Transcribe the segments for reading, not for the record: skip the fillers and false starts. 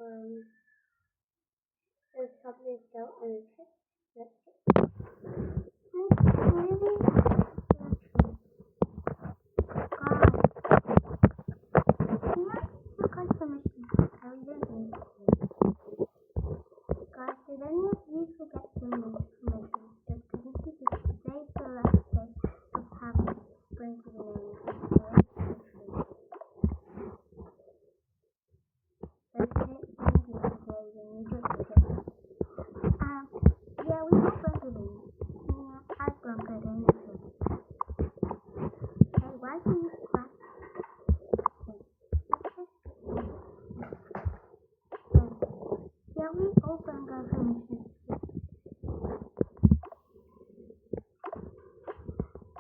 there's probably still on the trip. Really? Guys, did any of you forget to make permission? Just because you could save the last day of having sprinkling in the yeah, we all broke it in. Yeah, I broke it in. Hey, why do you clap? Yeah, we all broke our permission.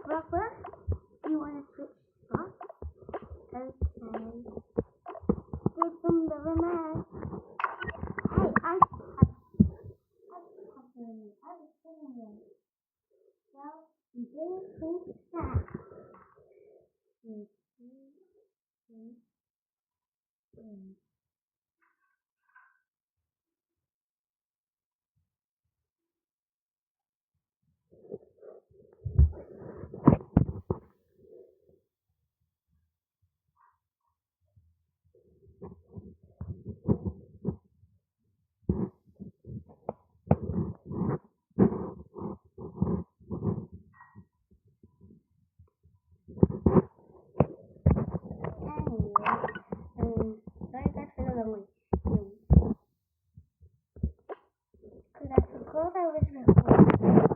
Robert, you want to switch spots? Okay. Give them the remote. Hey, I have the remote. I was saying it. Well, you didn't think that. Sorry guys for the long way. Because I forgot I was recording.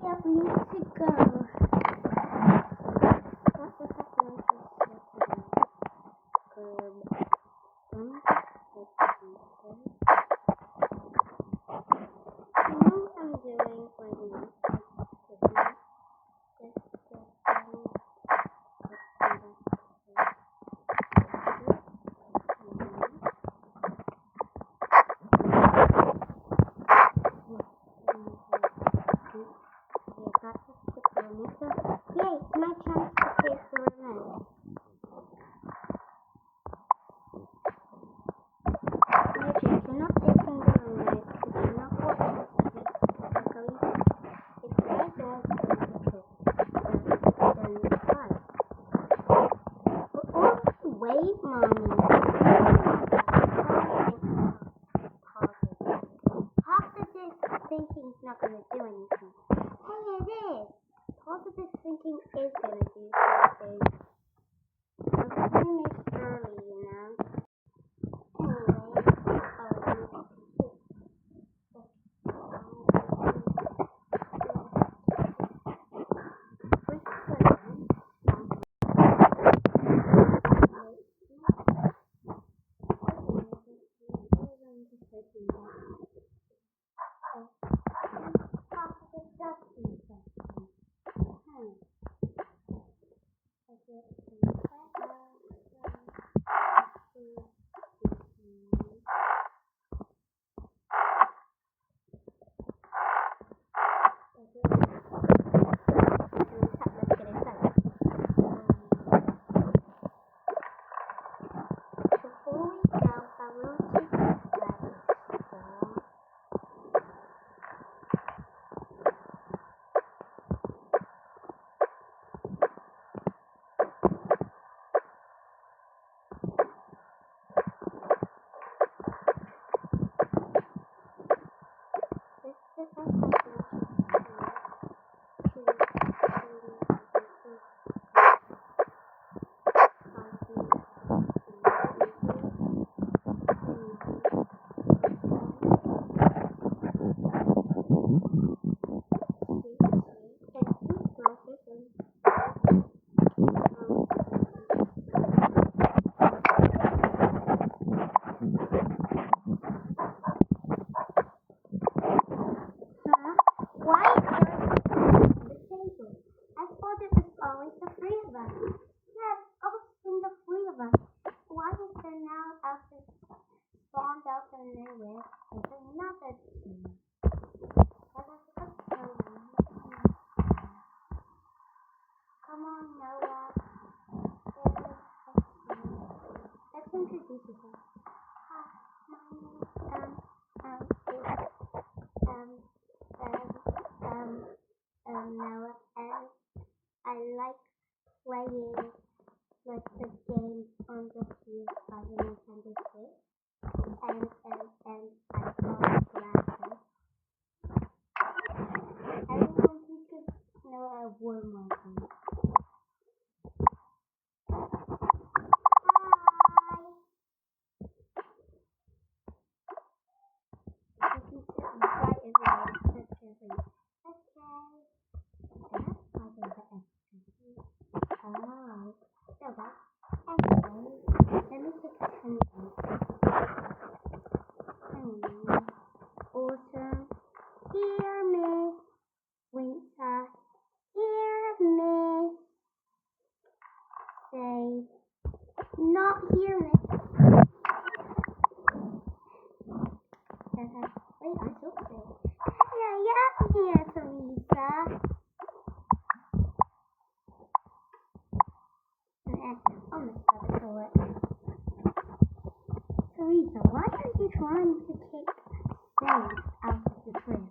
Yeah, we need to go. What was that noise? You know what I'm doing right now? Yay, my chance to taste the remote. Okay, you're not taking the remote because you're not watching it. If I was going to kiss, then try. But also, wait, Mommy. Positive thinking's not going to do anything. Hey, it is. Positive thinking is going to do something. I'm finished early, you know. Anyway, out of nowhere with another team. Come on, Noah. Let's introduce yourself. Hi, my name is Noah, and I like playing like the games on the PS5 and Nintendo Switch, and I got glasses. Everyone please give Noah a warm welcome. Hi! You can sit right over there. That's everything. Okay. That's my favorite extra. Oh. So that. Anyway, let me take a pen. Awesome. Hear me. Winter. Hear me. Say. Not hear me. Wait, I should say. Yeah, here, Teresa. I'm gonna stop it for it. Teresa, why are you trying to kick things out of the tree?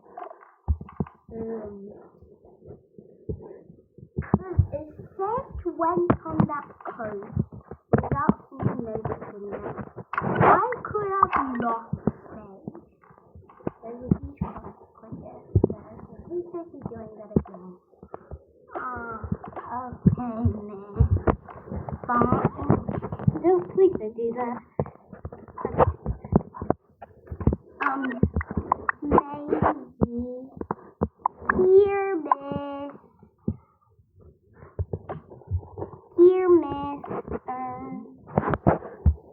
It first went on that coast without me noticing it. I could have lost things. There's a huge consequence there, so please don't be doing that again. Okay, man. Fine. Don't please don't do that. Maybe. Here, miss. Here, miss.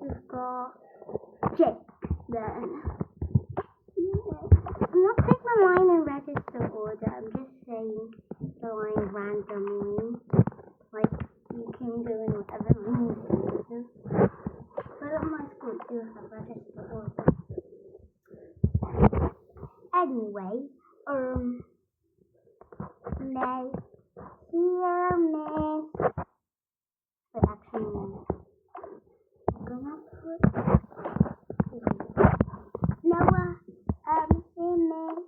We've got Jake then. I'm not saying the line in register order, I'm just saying the line randomly. Like, you can do in whatever line you want to. But at my school, do have register order. Anyway, May, here, miss. But actually, I'm gonna put Noah, here, miss.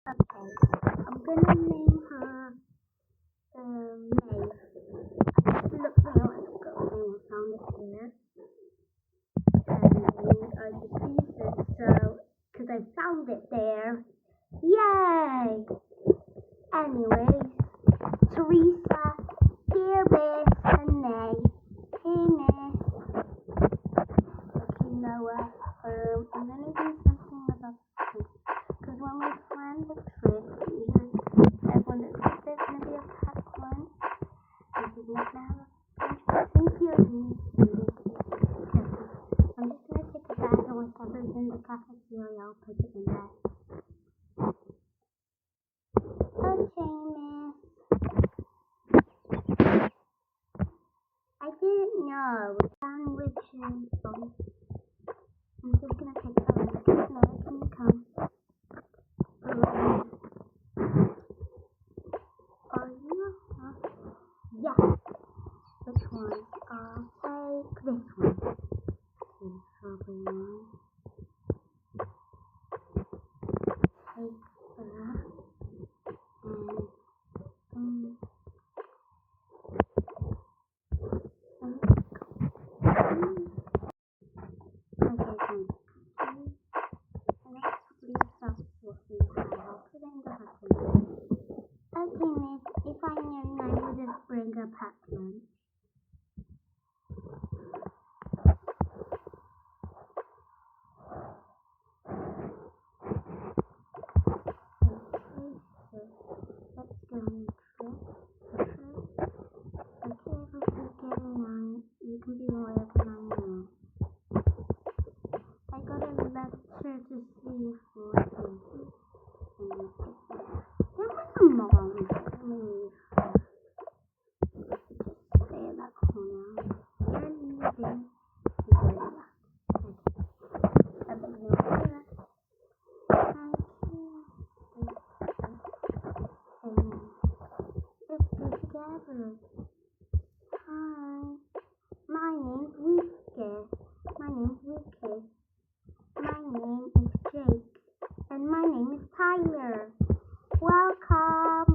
Okay, I'm gonna name her, May. Look, let's go, and we found it here. And I just used it, so, because I found it there. Yay! Anyways, Teresa, here, miss, and May. Hey, miss. Okay, Noah, I'm gonna do something about this. Because when we planned the trip, everyone that there's gonna be a packed lunch. And he's not gonna have a lunch. Since you're me, I'm just gonna take a bag and whatever's in the cafeteria, I'll put it in there. Okay, miss. I didn't know. Sandwiches. I'm just gonna take a look. No, can you come? Are you? Yes. Which one? I'll take this one. Probably one. Take that. Okay, miss, if I knew I wouldn't bring a packed lunch. here to see if we're there was a mom. Just stay in that corner. You're leaving. Hi, my name's Lucas. My name is Jake. And my name is Tyler. Welcome.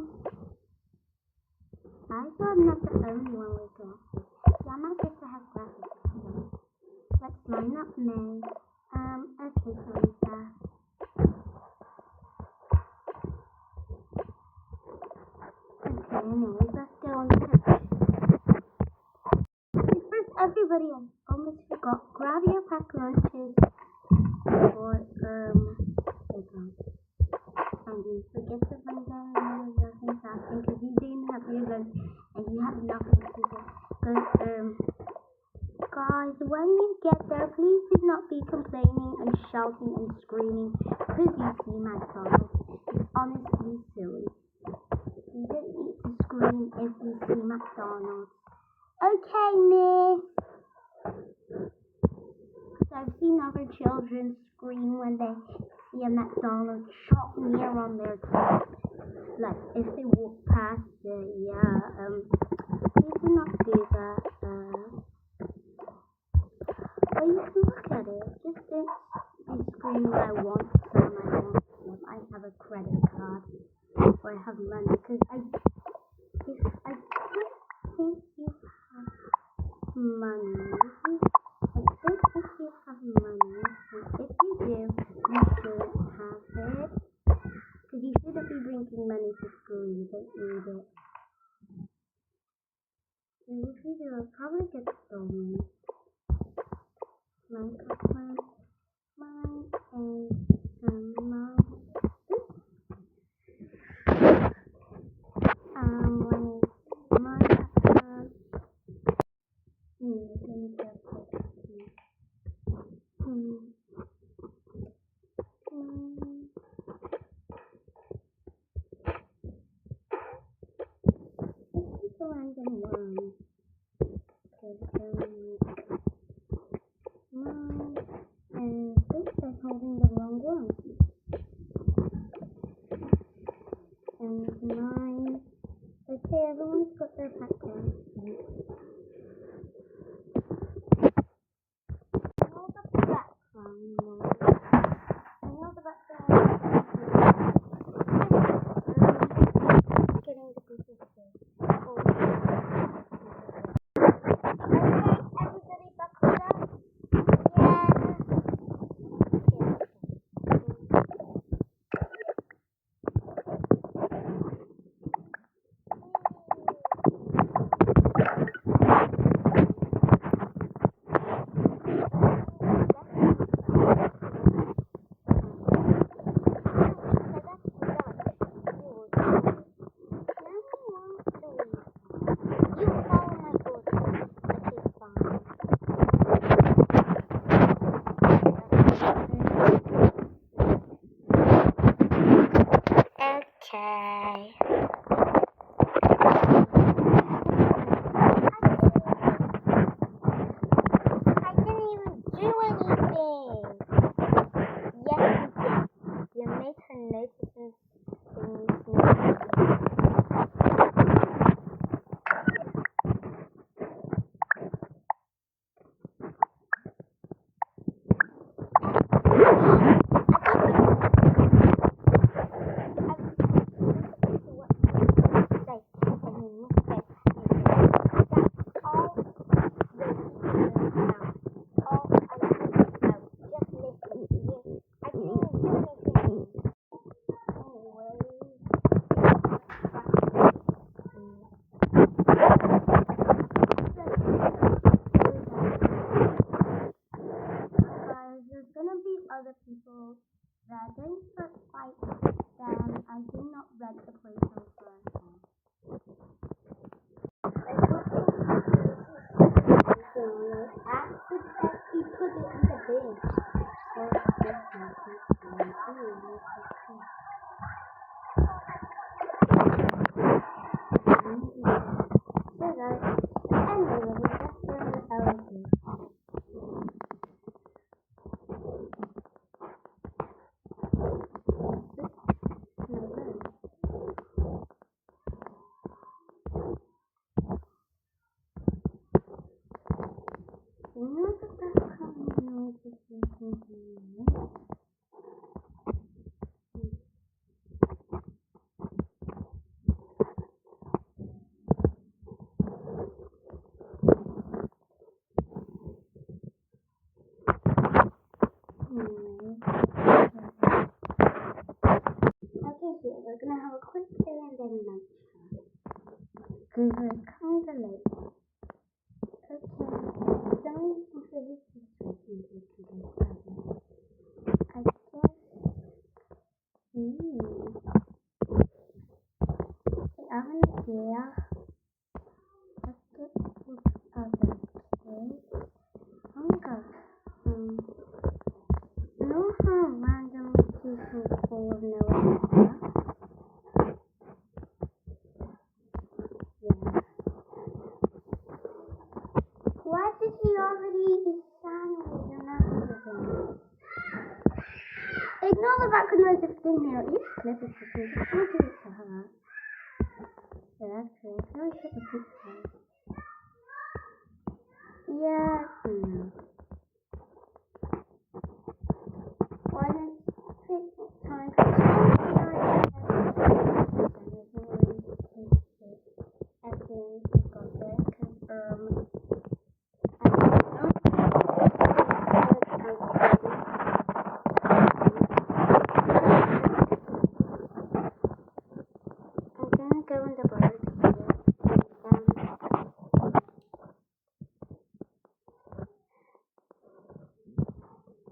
I thought I'm not the only one with glasses. Yeah, my sister has glasses. Let's line up now. Okay, Teresa. Okay, anyways, let's go on the pitch. First, everybody, I almost forgot. Grab your pack lunches for playground. And you forget to find out nothing fasting because you didn't have your gun and you have nothing to do. Because guys, when you get there, please do not be complaining and shouting and screaming because you see McDonald's. It's honestly silly. You don't need to scream if you see McDonald's. Okay, miss. So I've seen other children scream when they see a McDonald's shop near on their top. Like if they walk past it, please do not do that. Or you can look at it. Just don't be screaming, I want some. I have a credit card. Or I have money. Because I don't think you have money. I don't think you have money. And if you do, you shouldn't have it. Because you shouldn't be bringing money to school. You don't need it. And if you do, I'll probably get stolen. Mine and mine. Holding the wrong one. And mine. Okay, everyone's got their pack on. I know the background. Getting the pieces there. Okay, everybody buckle up. Okay. I didn't even do anything. Yes, you did. You made her notice when you sneezed. Other people that didn't start fighting, then I did not rent the place out for accidentally put it in the bin. Because we're kind of late. Okay, let me introduce this person to today. I guess, I'm gonna get, let's get this other kid. Oh my gosh, you know how randomly people fall of nowhere? Yeah. Why did he already eat his sandwich and everything? Ignore the background noise if you can hear it. Use clip it because I'm going to give it to her. Yeah, that's true. I can always hit the picture. Yeah, no. Why don't you take time for go in the bird here.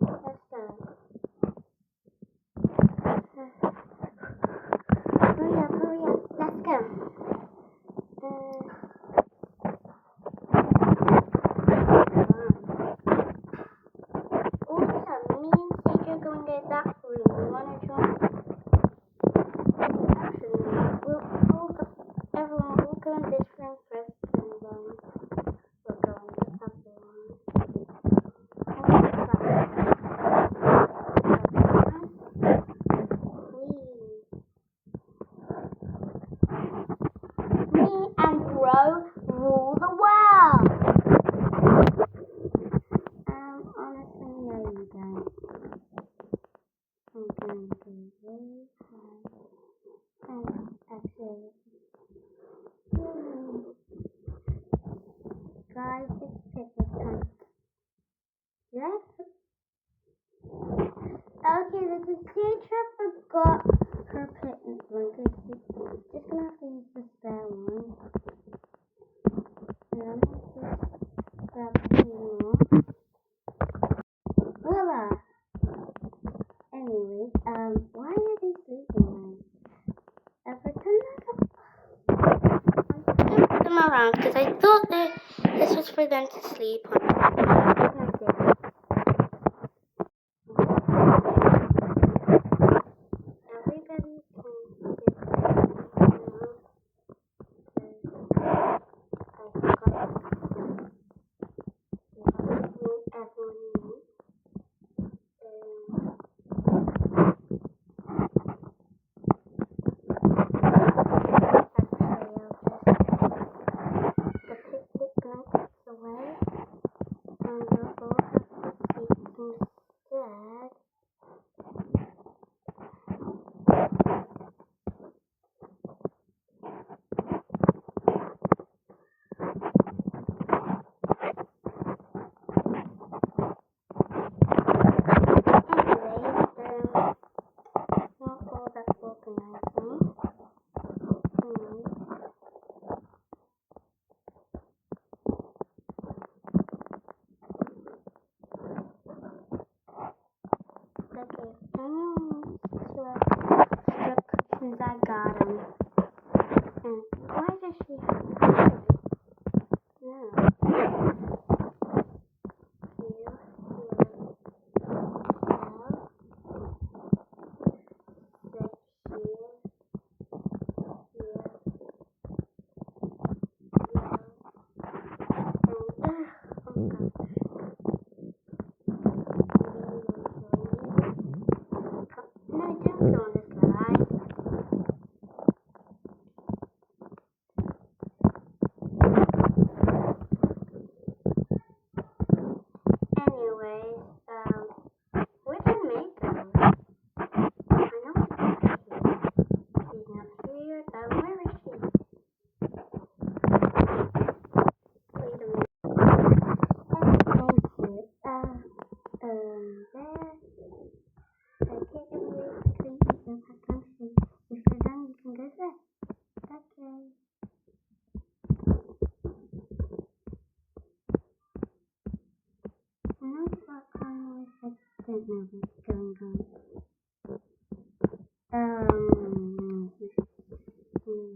Let's go. Hurry up. Let's go. Also, me and Sage are going to that room. You want to join? Actually, everyone will go in this room first, and then we'll go in the other one. Me and Bro rule the world. Honestly, no, you don't. I'm going to be really high. And actually, guys, it's picnic time. Yes. Okay, the teacher forgot her picnic blanket. She's just gonna have to use the spare one. And I'm gonna just grab 2 more. Voila! Anyways, why are they sleeping then? Pretend I flipped them around because I thought that this was for them to sleep on. Everybody can sit down now. I forgot everyone knows. I got him. And why does she have no? If you're done, you can go there. Okay. internet now is going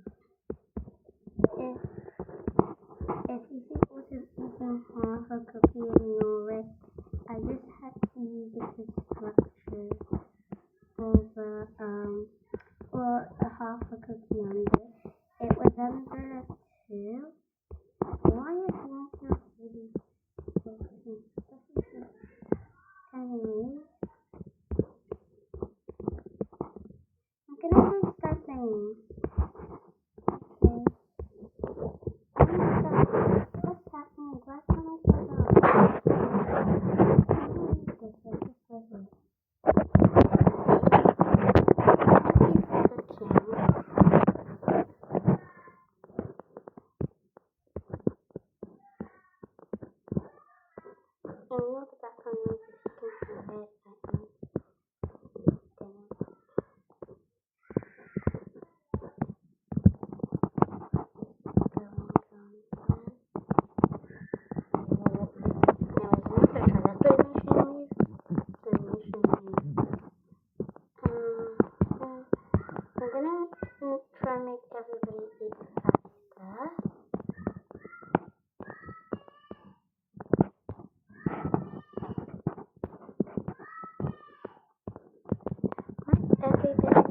on. If you think it wasn't even half a cookie in your red, I just had to use it as structure over or a half a cookie under. It was under a 2. Why is one not really working? Anyway, I'm gonna just start playing. Okay. What's happening? Why can't I get up? I know the background noise is getting red right now. I'm gonna try and make everybody eat faster. Everybody,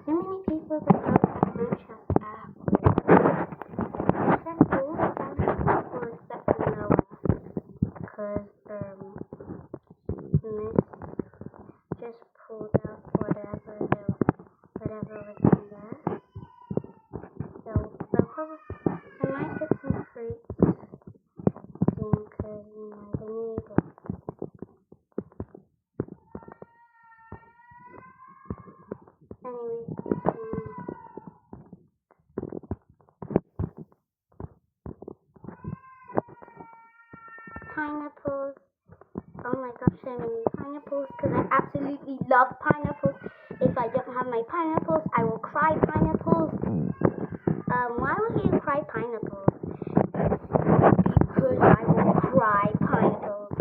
so many people that don't have much have apples. Except all the people except Noah, because Miss just pulled out whatever was in there. So I might get some fruits soon, because they need it. Anyway, pineapples. Oh my gosh, so many pineapples, because I absolutely love pineapples. If I don't have my pineapples, I will cry pineapples. Why would you cry pineapples? Because I will cry pineapples.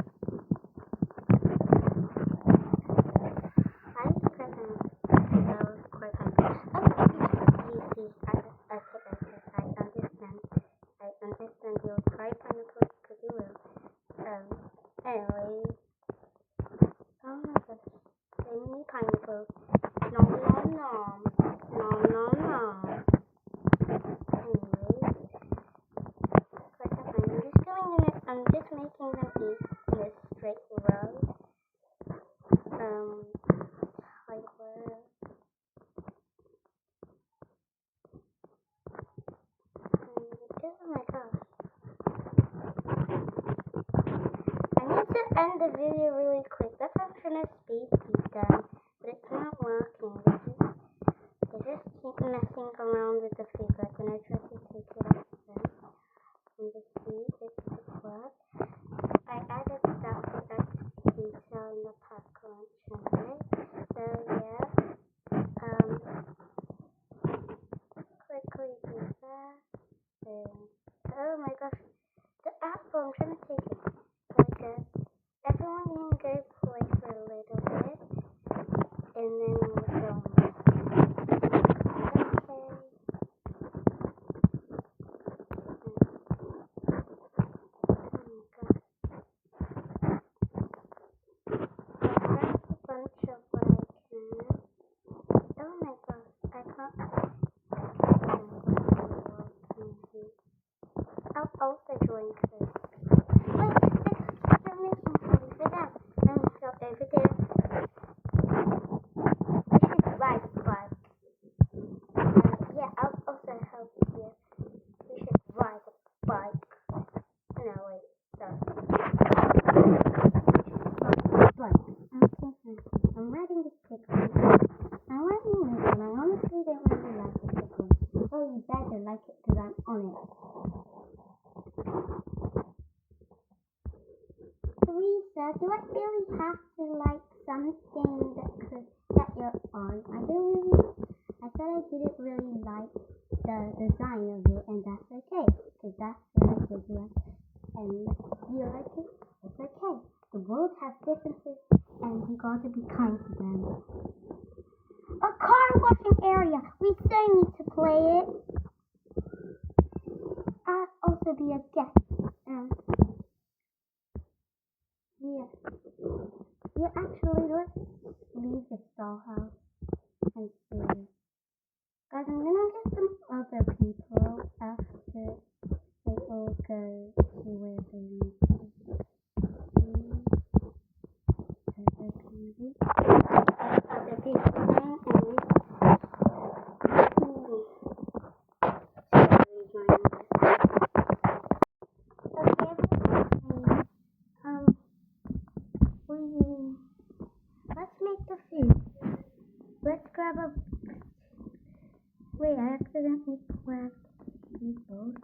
I used to cry pineapples because I was cry pineapples. I understand you'll cry pineapples because you will. Anyway. Oh my gosh. So many pineapples. Nom nom nom. Nom nom nom. Anyway. I'm just making them eat in a straight row. Like where? Oh my gosh. I need to end the video really quick. That's why I'm trying to speed them, but it's not working. They just keep messing around with the figure, and I try to take it off them. And the speed, it works. I added stuff for that detail in the popcorn channel. So yeah, quickly do that. Oh my gosh, the apple, I'm trying to take it. Okay, everyone can go play for a little bit, and then we'll film. I'll also join too. Wait, they're making food for them. Let me go over there. We should ride the bike. Yeah, I'll also help you. We should ride the bike. No, wait, sorry. Right, I'm riding this pickle. I'm riding this one. I honestly don't really like this pickle. Oh, you better like it because I'm on it. Teresa, do I really have to like something that you're on? I said I didn't really like the design of it, and that's okay, because that's what I did one. And you like it? It's okay. The world has differences, and you gotta be kind to them. A car washing area. We still need to play it. I'll also be a guest. Yeah, actually, let's leave the dollhouse and see. Guys, I'm gonna get some other people after they all go to where they need to be. Other people. Let's make the food. Let's grab a... Wait, I accidentally grabbed these bowls.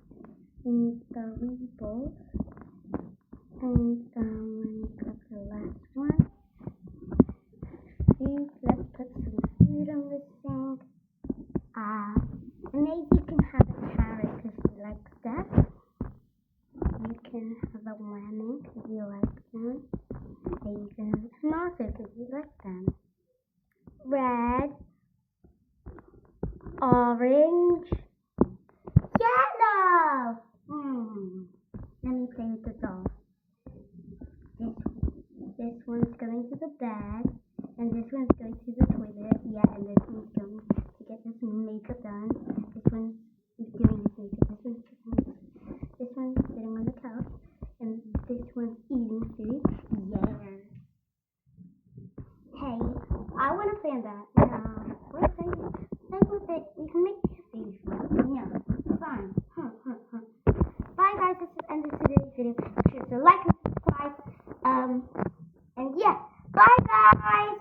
We need 3 bowls. And let me grab the last one. Food. Let's put some food on the sink. And maybe you can have a carrot because she likes that. You can have a lemon because you like them. And you can have tomato because you like them. Red, orange, yellow. Let me play with the doll. This one's going to the bed, and this one's going to the toilet. Yeah, and this one's going to get this makeup done. This one's doing his makeup. This one's sitting on the couch, and this one's eating food. Yeah. Hey, I want to plan that. No, what play with it? We can make food for it. Yeah, fine. Bye, guys. This is the end of today's video. Make sure to like and subscribe. And yeah, bye, guys.